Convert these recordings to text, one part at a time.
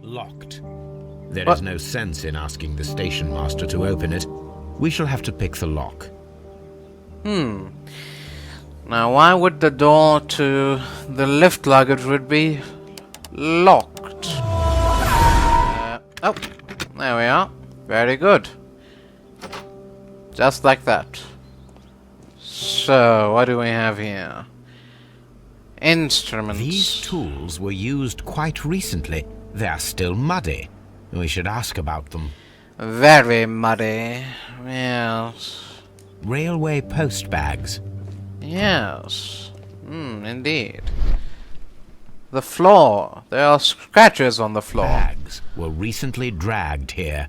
Locked. There is no sense in asking the station master to open it. We shall have to pick the lock. Now, why would the door to the lift luggage would be locked? Oh, there we are. Very good. Just like that. So, what do we have here? Instruments. These tools were used quite recently. They are still muddy. We should ask about them. Very muddy. Yes. Railway post bags. Yes. Indeed. The floor. There are scratches on the floor. Bags were recently dragged here.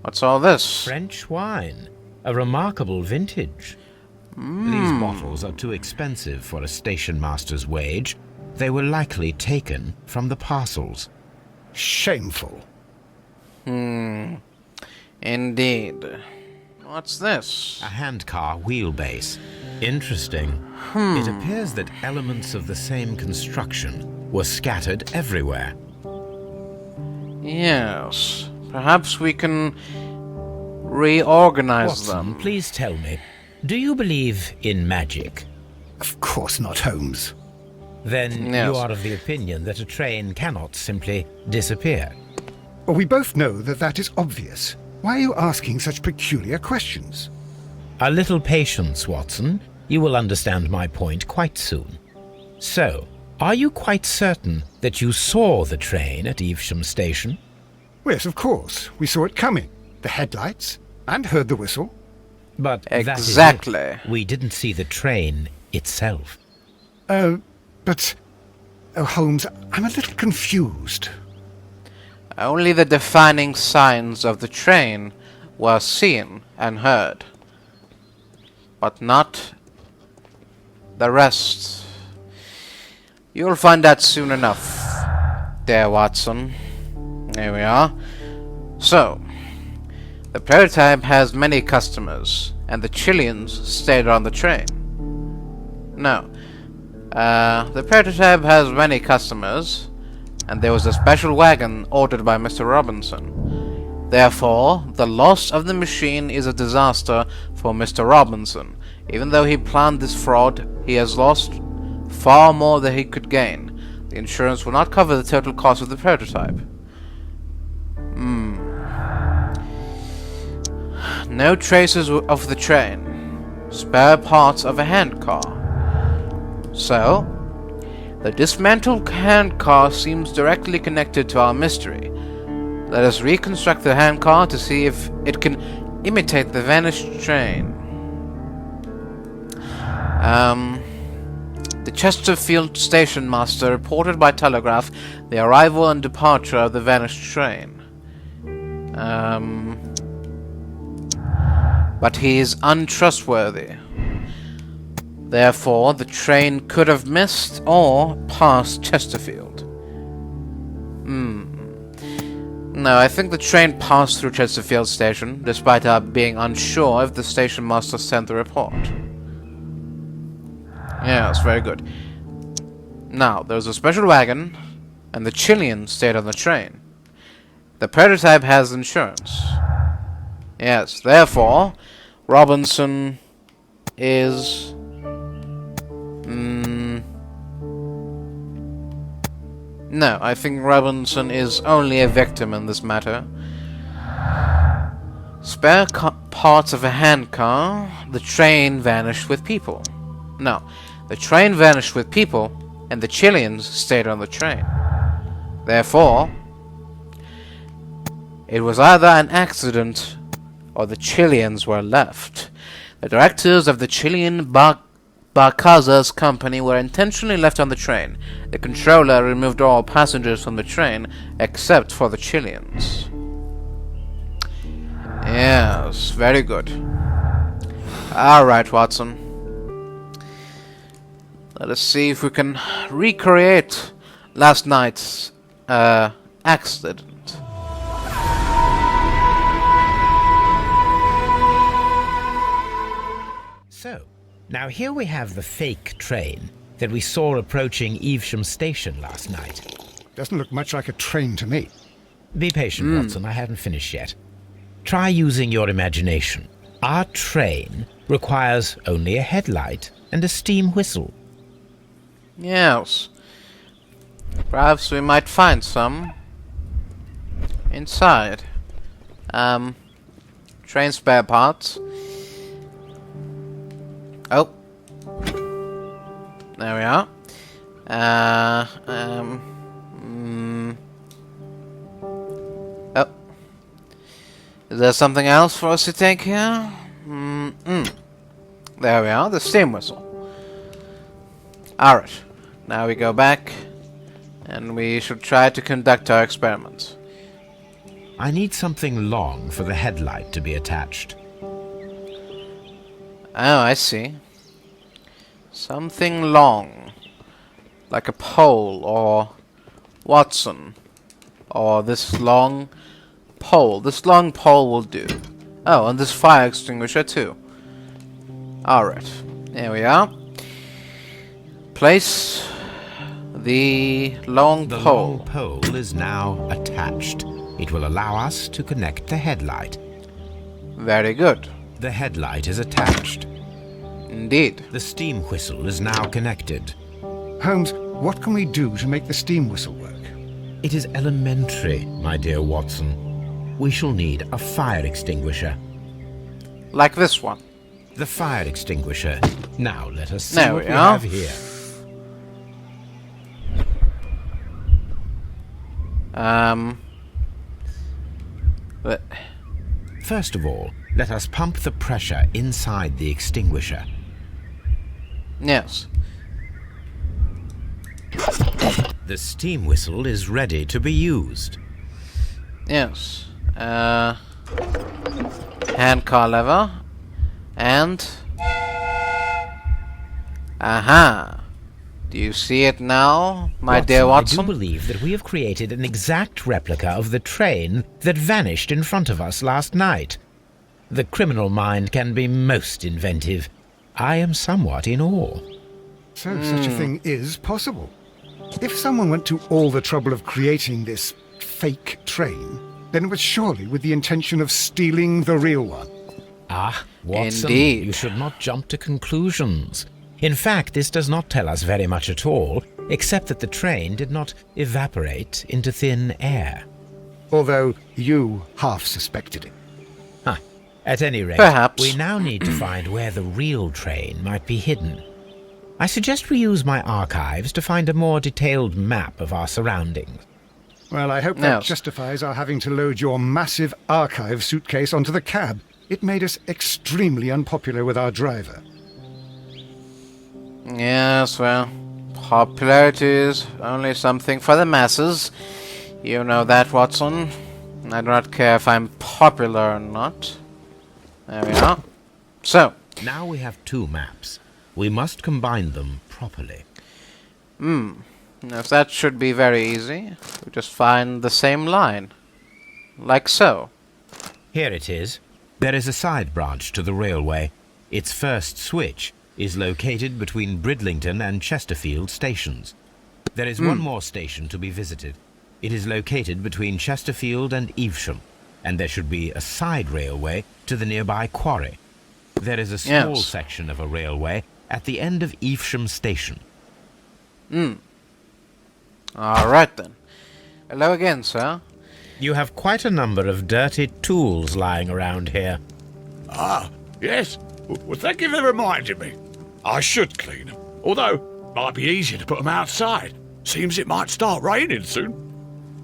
What's all this? French wine. A remarkable vintage. These bottles are too expensive for a station master's wage. They were likely taken from the parcels. Shameful. Indeed. What's this? A handcar wheelbase. Interesting. It appears that elements of the same construction were scattered everywhere. Yes. Perhaps we can reorganize Watson, them. please tell me, do you believe in magic? Of course not, Holmes. Then Yes. you are of the opinion that a train cannot simply disappear. Well, we both know that that is obvious. Why are you asking such peculiar questions? A little patience, Watson. You will understand my point quite soon. So, are you quite certain that you saw the train at Evesham Station? Yes, of course. We saw it coming. The headlights, and heard the whistle. But Exactly. that is it. We didn't see the train itself. But... Oh, Holmes, I'm a little confused. Only the defining signs of the train were seen and heard. But not the rest. You'll find out soon enough, dear Watson. Here we are. So, the prototype has many customers, and the Chileans stayed on the train. No. The prototype has many customers, and there was a special wagon ordered by Mr. Robinson. Therefore, the loss of the machine is a disaster for Mr. Robinson. Even though he planned this fraud, he has lost far more than he could gain. The insurance will not cover the total cost of the prototype. No traces of the train. Spare parts of a handcar. So, the dismantled handcar seems directly connected to our mystery. Let us reconstruct the handcar to see if it can imitate the vanished train. The Chesterfield station master reported by telegraph the arrival and departure of the vanished train. But he is untrustworthy. Therefore, the train could have missed or passed Chesterfield. No, I think the train passed through Chesterfield station, despite our being unsure if the station master sent the report. Yes, very good. Now, there was a special wagon, and the Chileans stayed on the train. The prototype has insurance. Yes, therefore, Robinson is... No, I think Robinson is only a victim in this matter. Spare parts of a handcar. The train vanished with people. No, the train vanished with people, and the Chileans stayed on the train. Therefore, it was either an accident or the Chileans were left. The directors of the Chilean Barcazas company were intentionally left on the train. The controller removed all passengers from the train except for the Chileans. Yes, very good. Alright, Watson. Let us see if we can recreate last night's accident. So, now here we have the fake train, that we saw approaching Evesham Station last night. Doesn't look much like a train to me. Be patient, Watson. I haven't finished yet. Try using your imagination. Our train requires only a headlight and a steam whistle. Yes. Perhaps we might find some inside. Train spare parts. Oh. There we are. Oh. Is there something else for us to take here? There we are, the steam whistle. Alright. Now we go back, and we should try to conduct our experiments. I need something long for the headlight to be attached. Oh, I see. Something long. Like a pole, or Watson. Or this long pole. This long pole will do. Oh, and this fire extinguisher too. Alright. There we are. Place the long The pole. long pole is now attached. It will allow us to connect the headlight. Very good. The headlight is attached. Indeed. The steam whistle is now connected. Holmes, what can we do to make the steam whistle work? It is elementary, my dear Watson. We shall need a fire extinguisher. Like this one. The fire extinguisher. Now let us see There what we we are. have here. But First of all, let us pump the pressure inside the extinguisher. yes. The steam whistle is ready to be used. Yes. Hand car lever. And aha. Do you see it now, my dear I Watson? do believe that we have created an exact replica of the train that vanished in front of us last night. The criminal mind can be most inventive. I am somewhat in awe. So such a thing is possible. If someone went to all the trouble of creating this fake train, then it was surely with the intention of stealing the real one. Ah, Watson, Indeed. you should not jump to conclusions. In fact, this does not tell us very much at all, except that the train did not evaporate into thin air. Although you half suspected it. At any rate, Perhaps. we now need to find where the real train might be hidden. I suggest we use my archives to find a more detailed map of our surroundings. Well, I hope that Yes. justifies our having to load your massive archive suitcase onto the cab. It made us extremely unpopular with our driver. Yes, well, popularity is only something for the masses. You know that, Watson. I do not care if I'm popular or not. There we are. So, Now we have two maps. We must combine them properly. yes, that should be very easy. We just find the same line. Like so. Here it is. There is a side branch to the railway. Its first switch is located between Bridlington and Chesterfield stations. There is one more station to be visited. It is located between Chesterfield and Evesham, and there should be a side railway to the nearby quarry. There is a small Yes. section of a railway at the end of Evesham station. Alright then. Hello again, sir. You have quite a number of dirty tools lying around here. Ah, yes. Well, thank you for reminding me. I should clean them. Although, might be easier to put them outside. Seems it might start raining soon.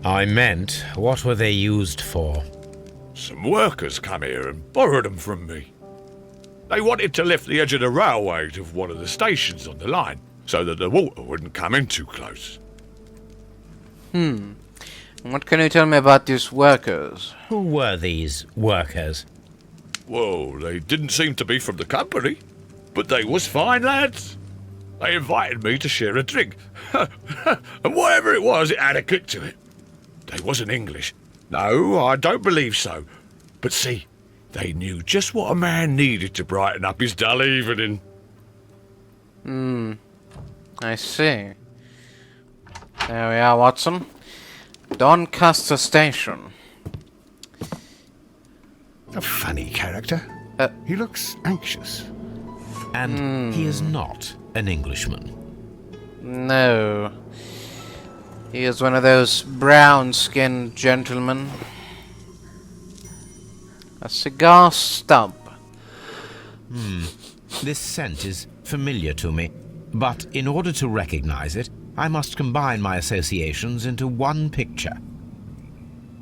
I meant, what were they used for? Some workers come here and borrowed them from me. They wanted to lift the edge of the railway to one of the stations on the line, so that the water wouldn't come in too close. What can you tell me about these workers? Who were these workers? Well, they didn't seem to be from the company, but they was fine lads. They invited me to share a drink, and whatever it was, it had a kick to it. They wasn't English. No, I don't believe so. But see, they knew just what a man needed to brighten up his dull evening. I see. There we are, Watson. Doncaster Station. A funny character. He looks anxious. And he is not an Englishman. No. He is one of those brown-skinned gentlemen. A cigar stub. This scent is familiar to me, but in order to recognize it, I must combine my associations into one picture.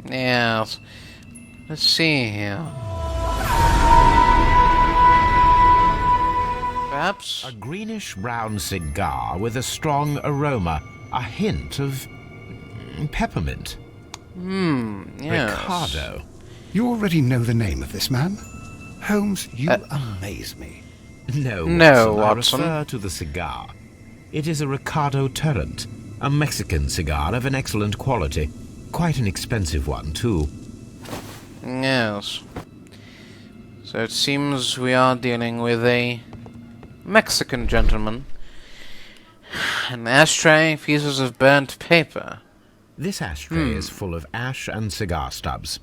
Yes. Let's see here. Perhaps? A greenish-brown cigar with a strong aroma, a hint of peppermint. Yes. Ricardo. You already know the name of this man? Holmes, you amaze me. No, No, Watson. Watson. I refer to the cigar. It is a Ricardo Turrent, a Mexican cigar of an excellent quality. Quite an expensive one, too. Yes. So it seems we are dealing with a Mexican gentleman. An ashtray, pieces of burnt paper. This ashtray is full of ash and cigar stubs.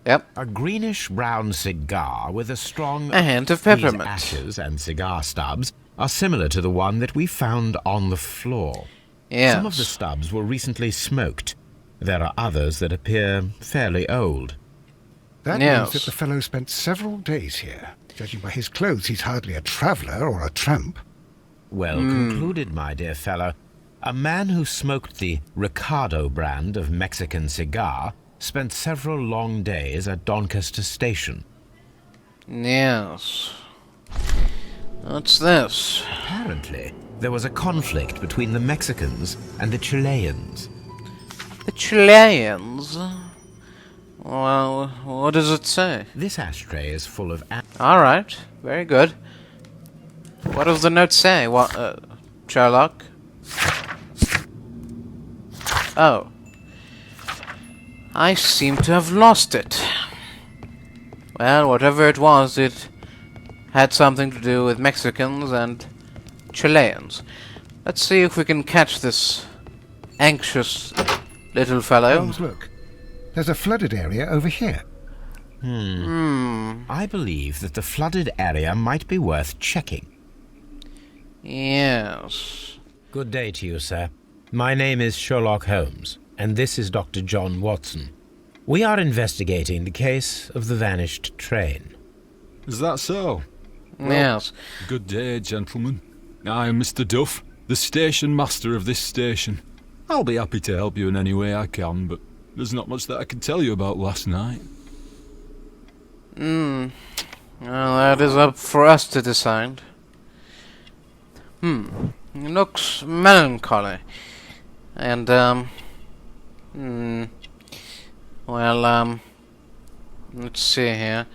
Yep. A greenish-brown cigar with a strong... A hint of These peppermint. ashes and cigar stubs are similar to the one that we found on the floor. Yes. Some of the stubs were recently smoked. There are others that appear fairly old. That Yes. means that the fellow spent several days here. Judging by his clothes, he's hardly a traveller or a tramp. Well concluded, my dear fellow. A man who smoked the Ricardo brand of Mexican cigar spent several long days at Doncaster Station. Yes. What's this? Apparently, there was a conflict between the Mexicans and the Chileans. The Chileans? Well, what does it say? This ashtray is full of Alright, very good. What does the note say? What, Sherlock? Oh. I seem to have lost it. Well, whatever it was, it had something to do with Mexicans and Chileans. Let's see if we can catch this anxious little fellow. Holmes, look. There's a flooded area over here. I believe that the flooded area might be worth checking. Yes. Good day to you, sir. My name is Sherlock Holmes, and this is Dr. John Watson. We are investigating the case of the vanished train. Is that so? Yes. Good day, gentlemen. I am Mr. Duff, the station master of this station. I'll be happy to help you in any way I can, but there's not much that I can tell you about last night. Well, that is up for us to decide. It looks melancholy. And, well, let's see here.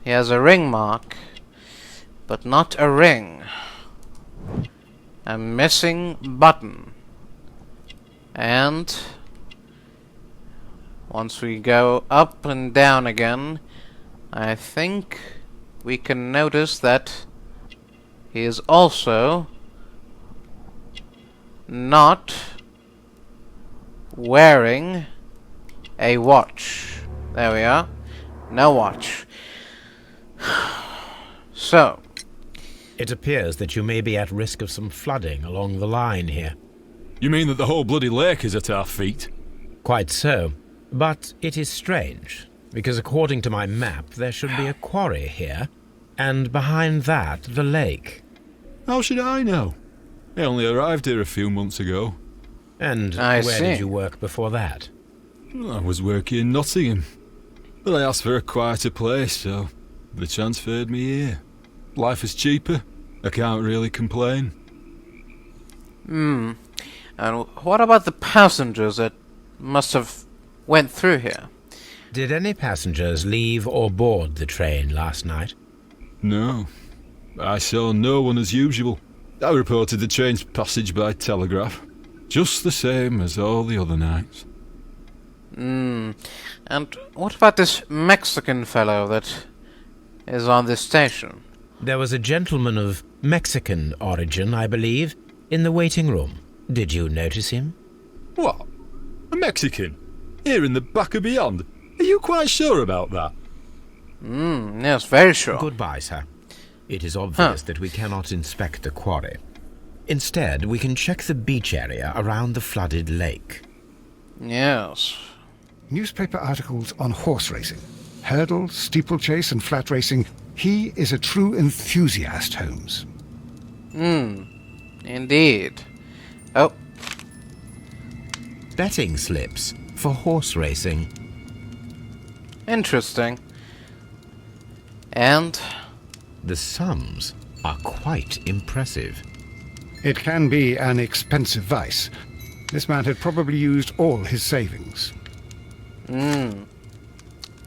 He has a ring mark, but not a ring. A missing button. And once we go up and down again, I think we can notice that he is also not wearing a watch. There we are. No watch. So, It appears that you may be at risk of some flooding along the line here. You mean that the whole bloody lake is at our feet? Quite so. But it is strange, because according to my map, there should be a quarry here, and behind that, the lake. How should I know? I only arrived here a few months ago. And I where see. did you work before that? I was working in Nottingham, but I asked for a quieter place, so they transferred me here. Life is cheaper. I can't really complain. and what about the passengers that must have went through here? Did any passengers leave or board the train last night? No, I saw no one as usual. I reported the train's passage by telegraph, just the same as all the other nights. And what about this Mexican fellow that is on this station? There was a gentleman of Mexican origin, I believe, in the waiting room. Did you notice him? What? A Mexican? Here in the back of beyond? Are you quite sure about that? Yes, very sure. Goodbye, sir. It is obvious that we cannot inspect the quarry. Instead, we can check the beach area around the flooded lake. Yes. Newspaper articles on horse racing, hurdle, steeplechase, and flat racing. He is a true enthusiast, Holmes. Indeed. Oh, Betting slips for horse racing. interesting. And The sums are quite impressive. It can be an expensive vice. This man had probably used all his savings.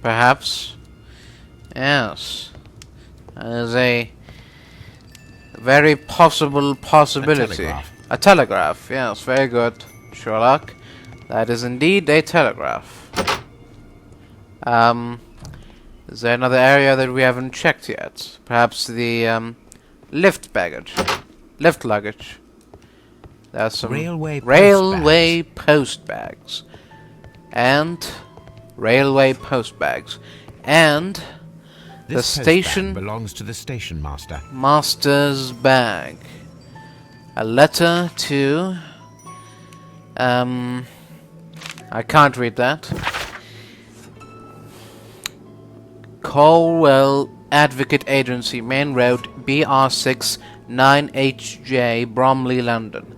perhaps, yes, that is a very possible possibility. telegraph. A telegraph, yes, very good, Sherlock. That is indeed a telegraph. Is there another area that we haven't checked yet? Perhaps the lift luggage. There's some Railway post bags. And railway post bags. And the This post station bag belongs to the station master. master's bag. A letter to I can't read that. Colwell Advocate Agency, Main Road, BR6 9HJ, Bromley, London.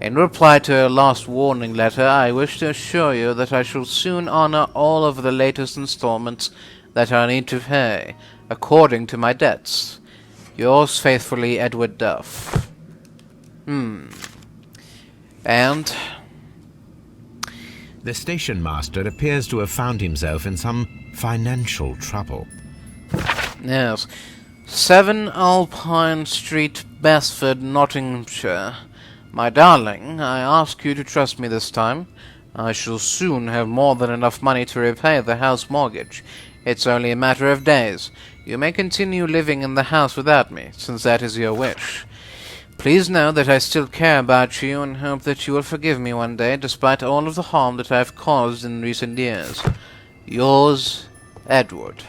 In reply to your last warning letter, I wish to assure you that I shall soon honor all of the latest installments that I need to pay, according to my debts. Yours faithfully, Edward Duff. And The station master appears to have found himself in some financial trouble. yes, 7 Alpine Street, Basford, Nottinghamshire. My darling, I ask you to trust me this time. I shall soon have more than enough money to repay the house mortgage. It's only a matter of days. You may continue living in the house without me, since that is your wish. Please know that I still care about you and hope that you will forgive me one day, despite all of the harm that I have caused in recent years. Yours, Edward.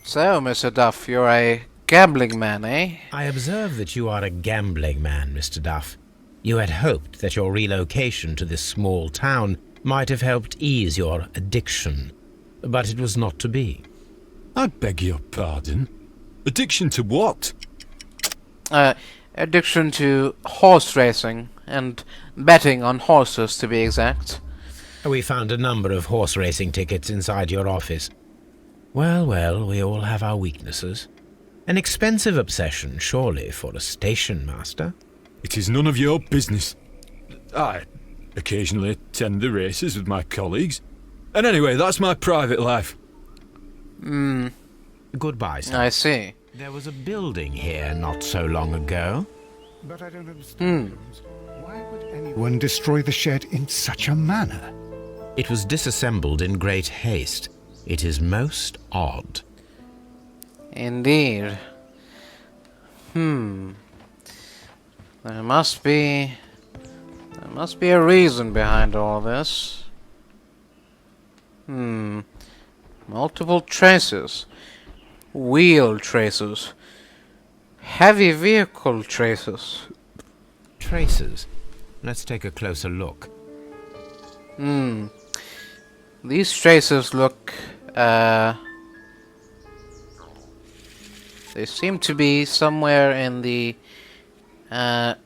So, Mr. Duff, you're a gambling man, eh? I observe that you are a gambling man, Mr. Duff. You had hoped that your relocation to this small town might have helped ease your addiction, but it was not to be. I beg your pardon? Addiction to what? Addiction to horse racing, and betting on horses, to be exact. We found a number of horse racing tickets inside your office. Well, we all have our weaknesses. An expensive obsession, surely, for a station master. It is none of your business. I occasionally attend the races with my colleagues. And anyway, that's my private life. Goodbye, sir. I see. There was a building here not so long ago. But I don't understand. Holmes. Why would anyone destroy the shed in such a manner? It was disassembled in great haste. It is most odd. Indeed. There must be a reason behind all this. Multiple traces. Wheel traces. Heavy vehicle traces. Traces. Let's take a closer look. These traces look, they seem to be somewhere in the, The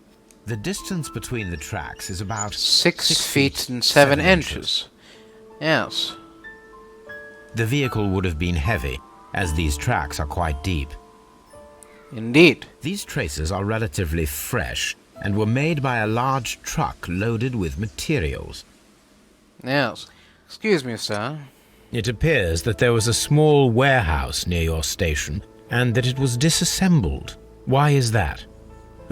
distance between the tracks is about 6 feet and 7 inches. Yes. The vehicle would have been heavy, as these tracks are quite deep. Indeed. These traces are relatively fresh and were made by a large truck loaded with materials. Yes. Excuse me, sir. It appears that there was a small warehouse near your station and that it was disassembled. Why is that?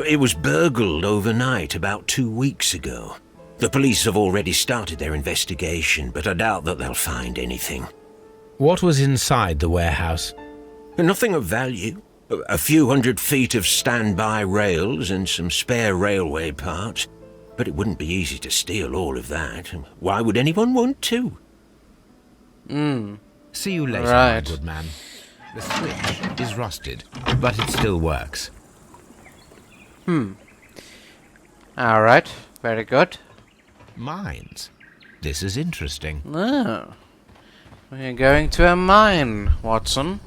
It was burgled overnight about 2 weeks ago. The police have already started their investigation, but I doubt that they'll find anything. What was inside the warehouse? Nothing of value. A few hundred feet of standby rails and some spare railway parts. But it wouldn't be easy to steal all of that. Why would anyone want to? See you later, Right. my good man. The switch is rusted, but it still works. Alright, very good. Mines. This is interesting. Oh. We're going to a mine, Watson.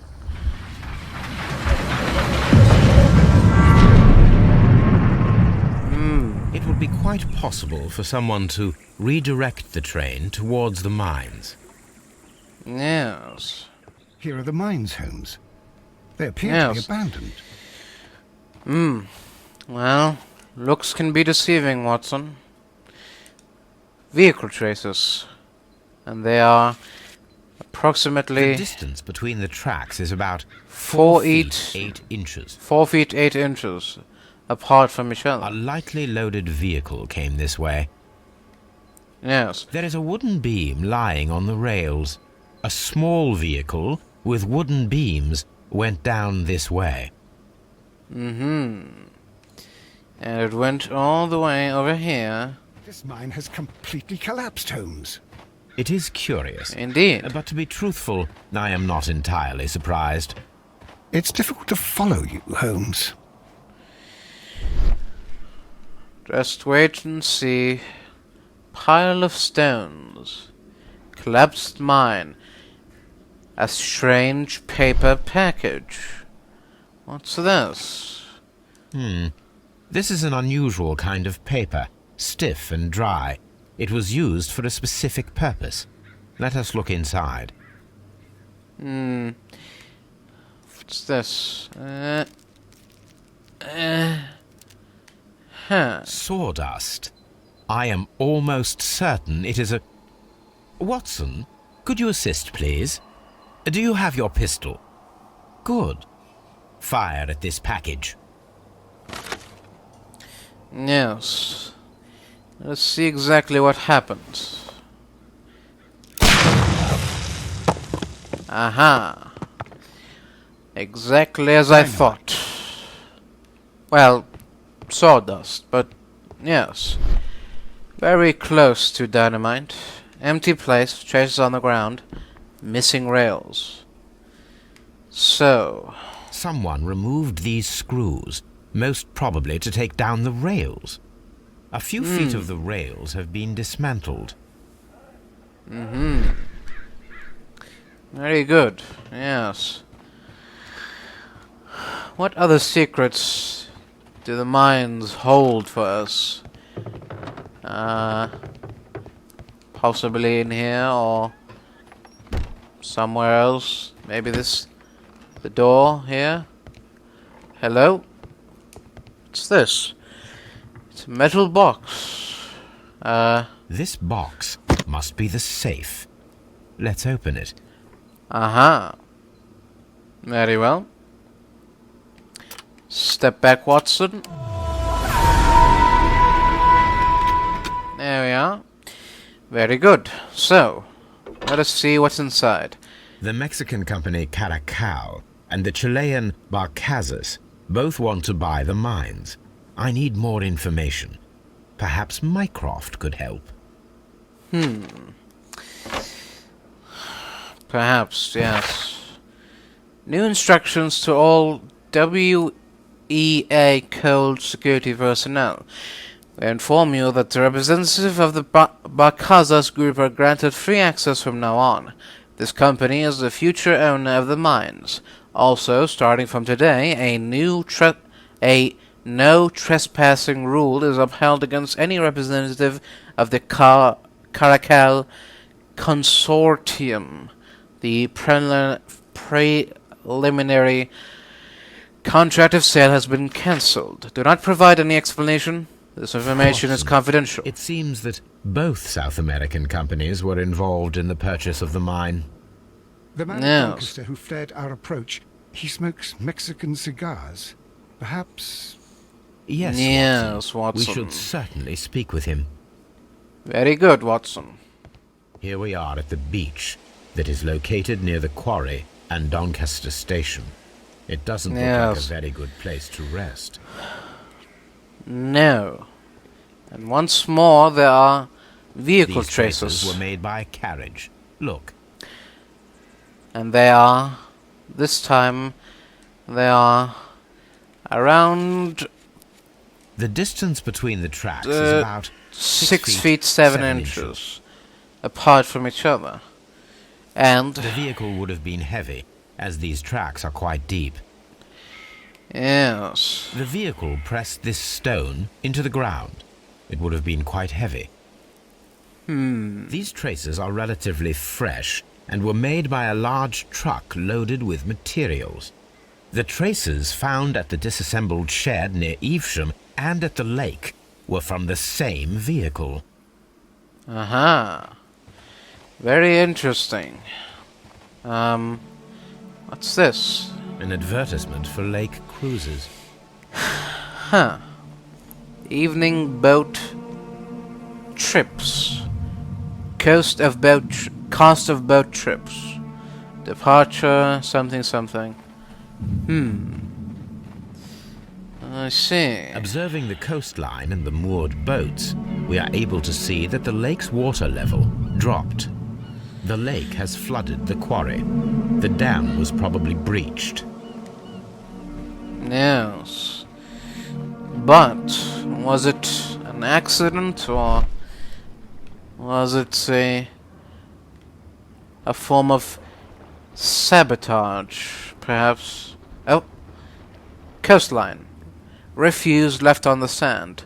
It would be quite possible for someone to redirect the train towards the mines. Yes. Here are the mines, Holmes. They appear to be Yes. abandoned. Well, looks can be deceiving, Watson. Vehicle traces. And they are The approximately distance between the tracks is about 4 feet feet 8 inches. 4 feet 8 inches apart from each A other. lightly loaded vehicle came this way. Yes. There is a wooden beam lying on the rails. A small vehicle with wooden beams went down this way. And it went all the way over here. This mine has completely collapsed, Holmes. It is curious. Indeed. But to be truthful, I am not entirely surprised. It's difficult to follow you, Holmes. Just wait and see. Pile of stones. Collapsed mine. A strange paper package. What's this? This is an unusual kind of paper, stiff and dry. It was used for a specific purpose. Let us look inside. What's this? Sawdust. I am almost certain it is a... Watson, could you assist, please? Do you have your pistol? Good. Fire at this package. Yes. Let's see exactly what happens. Aha. Exactly as I thought. Well, sawdust, but yes. Very close to dynamite. Empty place, traces on the ground, missing rails. So, Someone removed these screws, most probably to take down the rails. A few feet of the rails have been dismantled. very good. Yes. What other secrets do the mines hold for us? Possibly in here or somewhere else. Maybe the door here. Hello? What's this? It's a metal box. This box must be the safe. Let's open it. Aha. Very well. Step back, Watson. There we are. Very good. So, let us see what's inside. The Mexican company Caracal and the Chilean Barcazas both want to buy the mines. I need more information. Perhaps Mycroft could help. Perhaps, yes. New instructions to all WEA Cold Security personnel. We inform you that the representative of the Barcazas group are granted free access from now on. This company is the future owner of the mines. Also, starting from today, a no trespassing rule is upheld against any representative of the Caracal Consortium. The preliminary contract of sale has been cancelled. Do not provide any explanation. This information is confidential. It seems that both South American companies were involved in the purchase of the mine. The man Yes. in Lancaster who flared our approach, he smokes Mexican cigars. Perhaps... Yes, Yes, We Watson. should certainly speak with him. Very good, Watson. Here we are at the beach that is located near the quarry and Doncaster station. It doesn't look like a Yes. very good place to rest. No. And once more, there are vehicle These traces traces. were made by a carriage. Look, And they are, this time, they are around the distance between the tracks is about 6 feet 7 inches apart from each other. And, The vehicle would have been heavy, as these tracks are quite deep. yes, The vehicle pressed this stone into the ground. It would have been quite heavy. These traces are relatively fresh and were made by a large truck loaded with materials. The traces found at the disassembled shed near Evesham and at the lake were from the same vehicle. aha, very interesting. What's this? An advertisement for lake cruises. Huh. Evening boat trips. Cost of boat trips. Departure, something, something. I see. Observing the coastline and the moored boats, we are able to see that the lake's water level dropped. The lake has flooded the quarry. The dam was probably breached. Yes. But was it an accident or was it a form of sabotage, perhaps? Oh, coastline. Refuse left on the sand.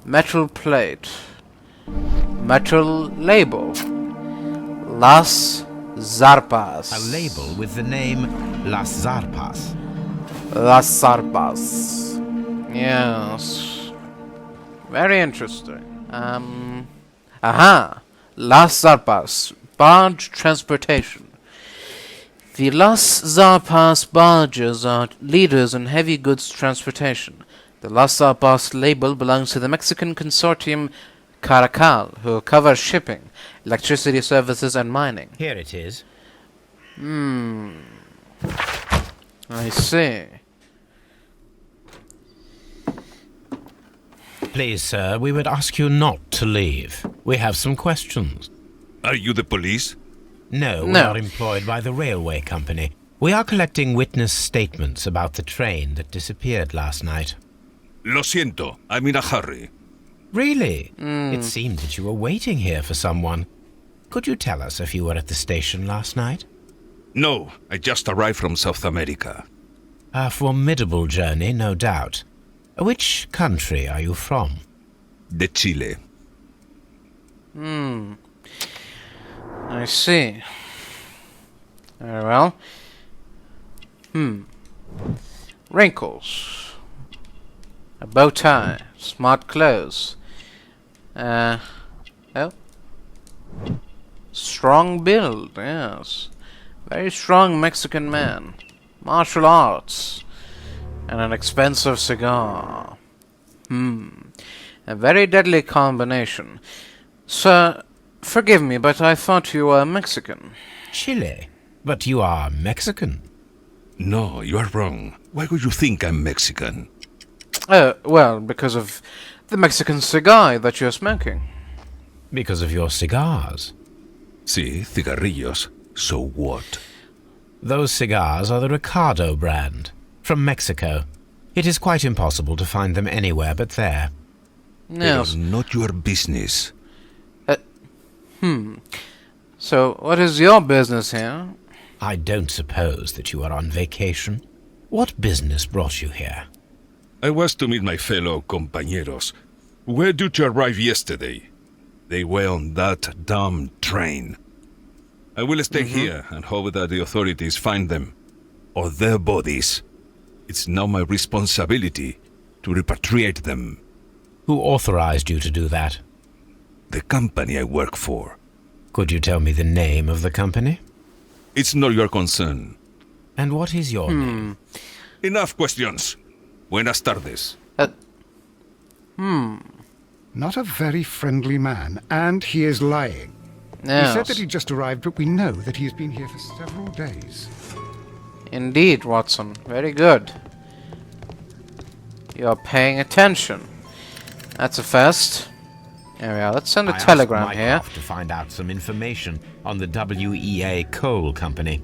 Metal plate. Metal label. Las Zarpas. A label with the name Las Zarpas. Las Zarpas. Yes. Very interesting. Aha! Las Zarpas. Barge transportation. The Las Zarpas barges are leaders in heavy goods transportation. The Las Zarpas label belongs to the Mexican consortium Caracal, who cover shipping, electricity services, and mining. Here it is. I see. Please, sir, we would ask you not to leave. We have some questions. Are you the police? No, we No. are employed by the railway company. We are collecting witness statements about the train that disappeared last night. Lo siento, I'm in a hurry. Really? It seemed that you were waiting here for someone. Could you tell us if you were at the station last night? No, I just arrived from South America. A formidable journey, no doubt. Which country are you from? De Chile. I see. Very well. Wrinkles. A bow tie. Smart clothes. Oh. Strong build, yes. Very strong Mexican man. Martial arts. And an expensive cigar. A very deadly combination. Sir, forgive me, but I thought you were Mexican. Chile. But you are Mexican. No, you are wrong. Why would you think I'm Mexican? Oh, well, because of the Mexican cigar that you're smoking. Because of your cigars. Sí, cigarrillos. So what? Those cigars are the Ricardo brand, from Mexico. It is quite impossible to find them anywhere but there. Yes. It's not your business. So, what is your business here? I don't suppose that you are on vacation. What business brought you here? I was to meet my fellow compañeros, who were due to arrive yesterday. They were on that damn train. I will stay here and hope that the authorities find them, or their bodies. It's now my responsibility to repatriate them. Who authorized you to do that? The company I work for. Could you tell me the name of the company? It's not your concern. And what is your name? Enough questions. Buenas tardes. Not a very friendly man, and he is lying. He said Yes. that he just arrived, but we know that he has been here for several days. Indeed, Watson. Very good. You're paying attention. That's a first. There we are. Let's send a I asked telegram here. Mycroft to find out some information on the WEA Coal Company.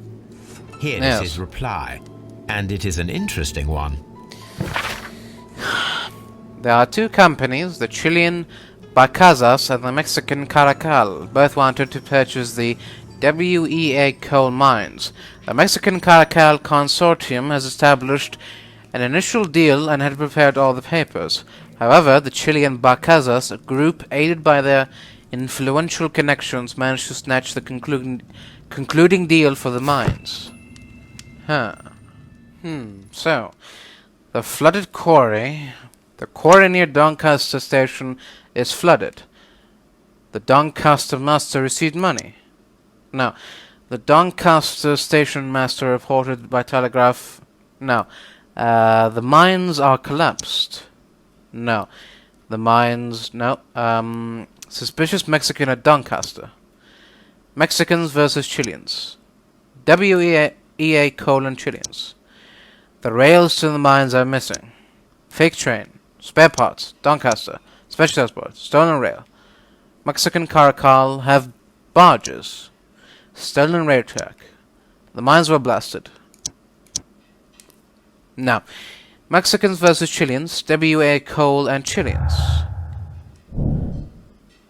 Here Yes. is his reply, and it is an interesting one. There are two companies, the Chilean Barcazas and the Mexican Caracal. Both wanted to purchase the WEA coal mines. The Mexican Caracal consortium has established an initial deal and had prepared all the papers. However, the Chilean Barcazas, a group aided by their influential connections, managed to snatch the concluding deal for the mines. So, the flooded quarry... The quarry near Doncaster Station is flooded. The Doncaster master received money. No. The Doncaster Station master reported by telegraph... No. The mines are collapsed. No. The mines... No. Suspicious Mexican at Doncaster. Mexicans versus Chileans. WEA coal and Chileans. The rails to the mines are missing. Fake train. Spare parts. Doncaster. Special transport. Stolen rail. Mexican Caracal have barges. Stolen rail track. The mines were blasted. Now, Mexicans versus Chileans. WA coal and Chileans.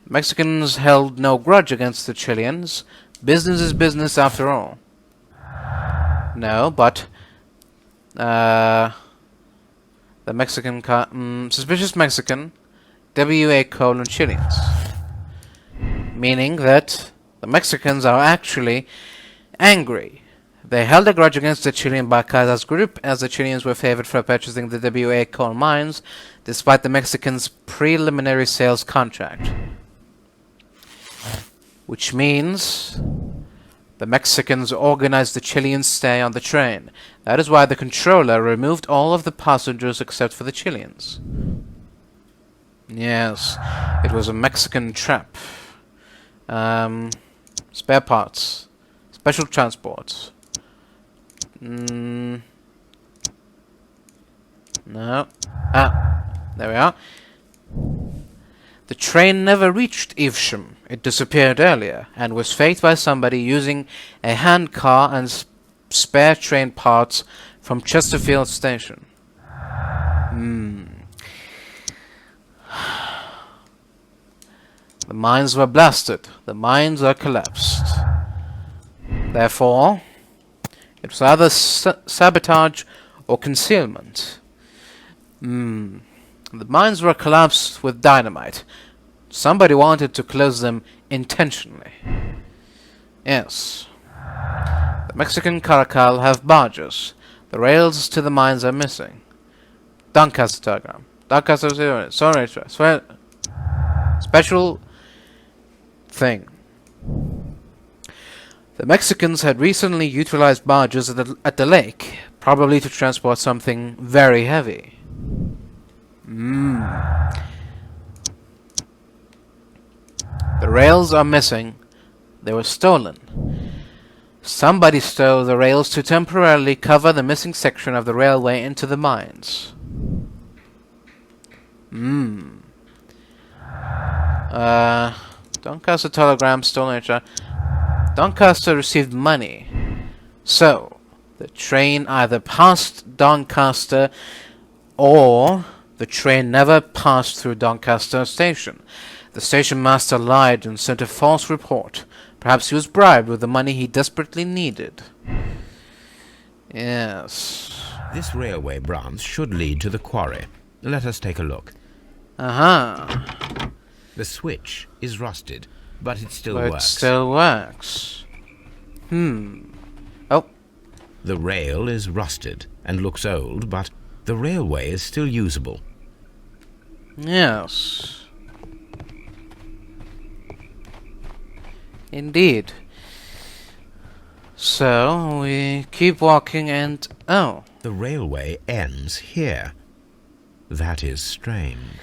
Mexicans held no grudge against the Chileans. Business is business after all. No, but... the Mexican... suspicious Mexican, WA coal and Chileans. Meaning that the Mexicans are actually angry. They held a grudge against the Chilean Barcazas group, as the Chileans were favored for purchasing the WA coal mines, despite the Mexicans' preliminary sales contract. Which means... the Mexicans organized the Chileans' stay on the train. That is why the controller removed all of the passengers except for the Chileans. Yes, it was a Mexican trap. Spare parts. Special transports. No. There we are. The train never reached Evesham. It disappeared earlier, and was faked by somebody using a handcar and spare train parts from Chesterfield Station. The mines were blasted. The mines are collapsed. Therefore, it was either sabotage or concealment. The mines were collapsed with dynamite. Somebody wanted to close them intentionally. Yes. The Mexican Caracal have barges. The rails to the mines are missing. Doncaster telegram. Doncaster... Sorry, special thing. The Mexicans had recently utilized barges at the lake, probably to transport something very heavy. The rails are missing. They were stolen. Somebody stole the rails to temporarily cover the missing section of the railway into the mines. Doncaster telegram stolen. Doncaster received money. So, the train either passed Doncaster or the train never passed through Doncaster station. The station master lied and sent a false report. Perhaps he was bribed with the money he desperately needed. Yes. This railway branch should lead to the quarry. Let us take a look. Uh-huh. The switch is rusted, but it still But works. it still works. Oh. The rail is rusted and looks old, but the railway is still usable. Yes. Indeed. So, we keep walking and... Oh. The railway ends here. That is strange.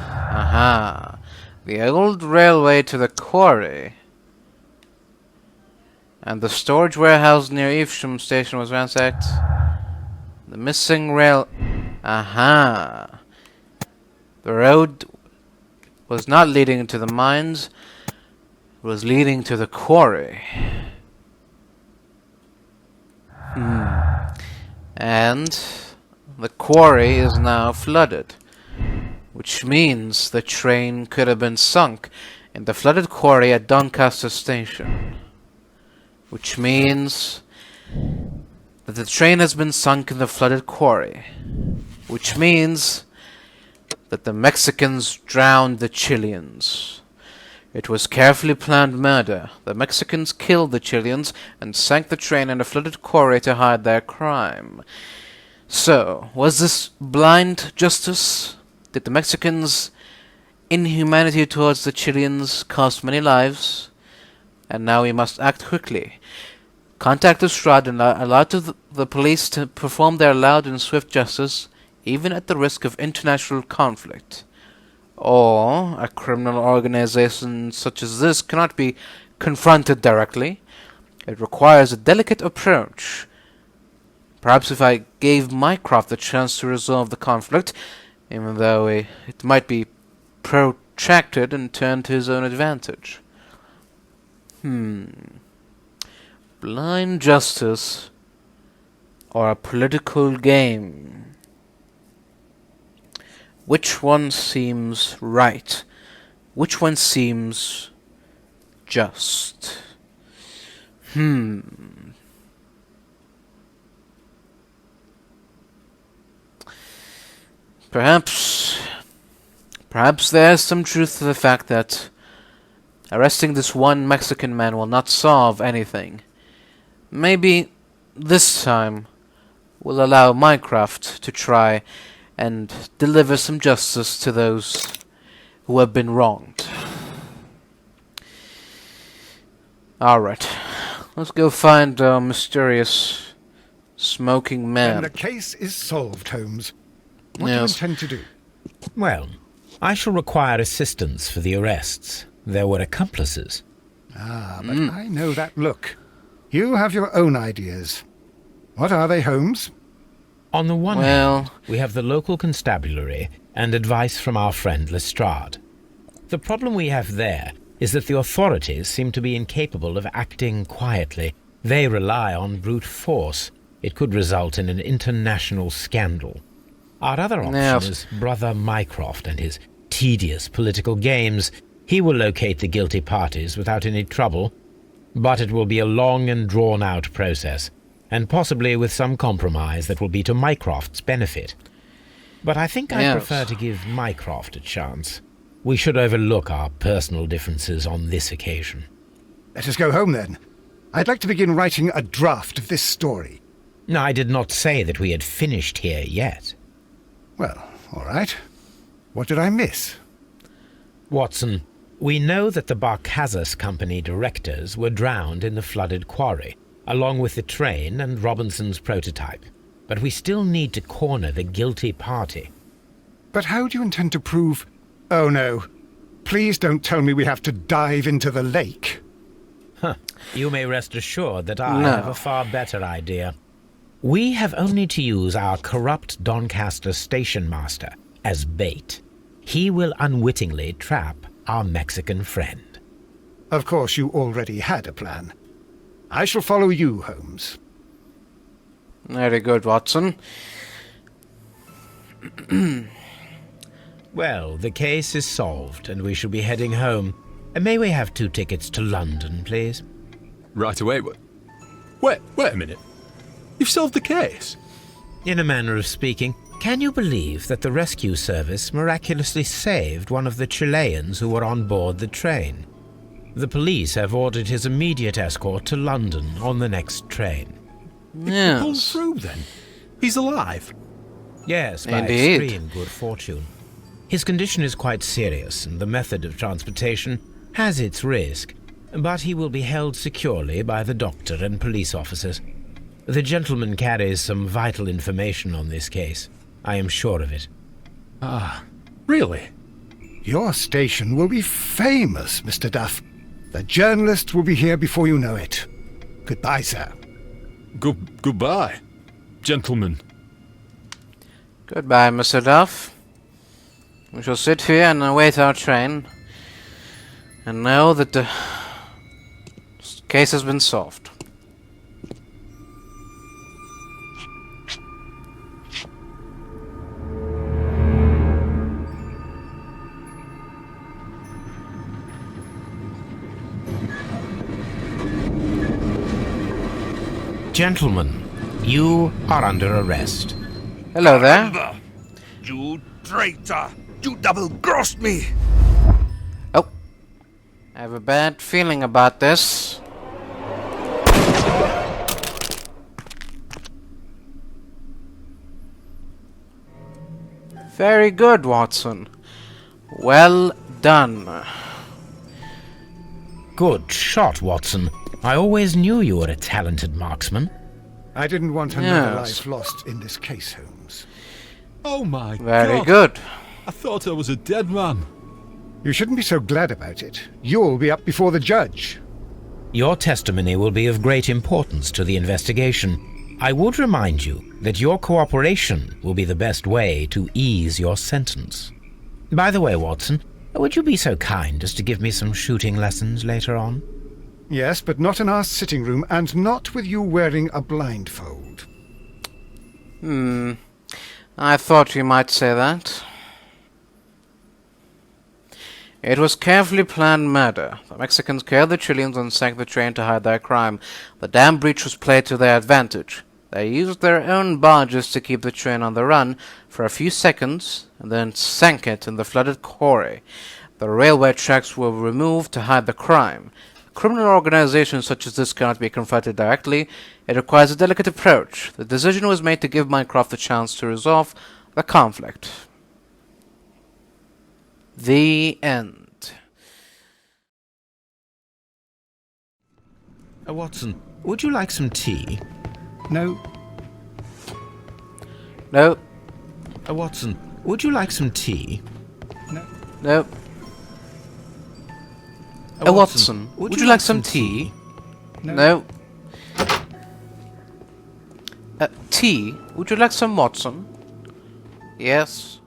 Aha. The old railway to the quarry. And the storage warehouse near Evesham station was ransacked. The missing rail... Aha! The road was not leading to the mines, it was leading to the quarry. And the quarry is now flooded, which means the train could have been sunk in the flooded quarry at Doncaster Station. Which means that the train has been sunk in the flooded quarry. Which means that the Mexicans drowned the Chileans. It was carefully planned murder. The Mexicans killed the Chileans and sank the train in a flooded quarry to hide their crime. So, was this blind justice? Did the Mexicans' inhumanity towards the Chileans cost many lives? And now we must act quickly. Contact Lestrade and allow the police to perform their loud and swift justice, even at the risk of international conflict. Or, a criminal organization such as this cannot be confronted directly. It requires a delicate approach. Perhaps if I gave Mycroft the chance to resolve the conflict, even though it might be protracted and turned to his own advantage. Blind justice or a political game? Which one seems right? Which one seems just? Perhaps there's some truth to the fact that arresting this one Mexican man will not solve anything. Maybe this time we'll allow Mycroft to try and deliver some justice to those who have been wronged. Alright, let's go find our mysterious smoking man. And the case is solved, Holmes. What do you Yes. intend to do? Well, I shall require assistance for the arrests. There were accomplices. Ah, but I know that look. You have your own ideas. What are they, Holmes? On the one Well- hand, we have the local constabulary and advice from our friend Lestrade. The problem we have there is that the authorities seem to be incapable of acting quietly. They rely on brute force. It could result in an international scandal. Our other option Yes. is Brother Mycroft and his tedious political games. He will locate the guilty parties without any trouble, but it will be a long and drawn-out process, and possibly with some compromise that will be to Mycroft's benefit. But I think I Yes. prefer to give Mycroft a chance. We should overlook our personal differences on this occasion. Let us go home, then. I'd like to begin writing a draft of this story. No, I did not say that we had finished here yet. Well, all right. What did I miss? Watson, we know that the Barcazas Company directors were drowned in the flooded quarry, along with the train and Robinson's prototype. But we still need to corner the guilty party. But how do you intend to prove... Oh, no. Please don't tell me we have to dive into the lake. You may rest assured that I No. have a far better idea. We have only to use our corrupt Doncaster station master as bait. He will unwittingly trap our Mexican friend. Of course, you already had a plan. I shall follow you, Holmes. Very good, Watson. Well, the case is solved, and we shall be heading home. May we have 2 tickets to London, please? Right away. Wait a minute. You've solved the case? In a manner of speaking, can you believe that the rescue service miraculously saved one of the Chileans who were on board the train? The police have ordered his immediate escort to London on the next train. Pulled Yes. through then. He's alive. Yes, by Indeed. extreme good fortune. His condition is quite serious, and the method of transportation has its risk, but he will be held securely by the doctor and police officers. The gentleman carries some vital information on this case. I am sure of it. Really? Your station will be famous, Mr. Duff. The journalists will be here before you know it. Goodbye, sir. Goodbye, gentlemen. Goodbye, Mr. Duff. We shall sit here and await our train, and know that the case has been solved. Gentlemen, you are under arrest. Hello there. Remember, you traitor! You double-crossed me! Oh. I have a bad feeling about this. Very good, Watson. Well done. Good shot, Watson. I always knew you were a talented marksman. I didn't want another Yes. life lost in this case, Holmes. Oh my Very God. good. I thought I was a dead man. You shouldn't be so glad about it. You'll be up before the judge. Your testimony will be of great importance to the investigation. I would remind you that your cooperation will be the best way to ease your sentence. By the way, Watson, would you be so kind as to give me some shooting lessons later on? Yes, but not in our sitting room, and not with you wearing a blindfold. I thought you might say that. It was carefully planned murder. The Mexicans killed the Chileans and sank the train to hide their crime. The dam breach was played to their advantage. They used their own barges to keep the train on the run for a few seconds and then sank it in the flooded quarry. The railway tracks were removed to hide the crime. A criminal organization such as this cannot be confronted directly. It requires a delicate approach. The decision was made to give Mycroft a chance to resolve the conflict. The end. Watson, would you like some tea? No, No, Watson, would you like some tea? no. Watson, would you like some tea? No. Tea? Would you like some Watson? Yes.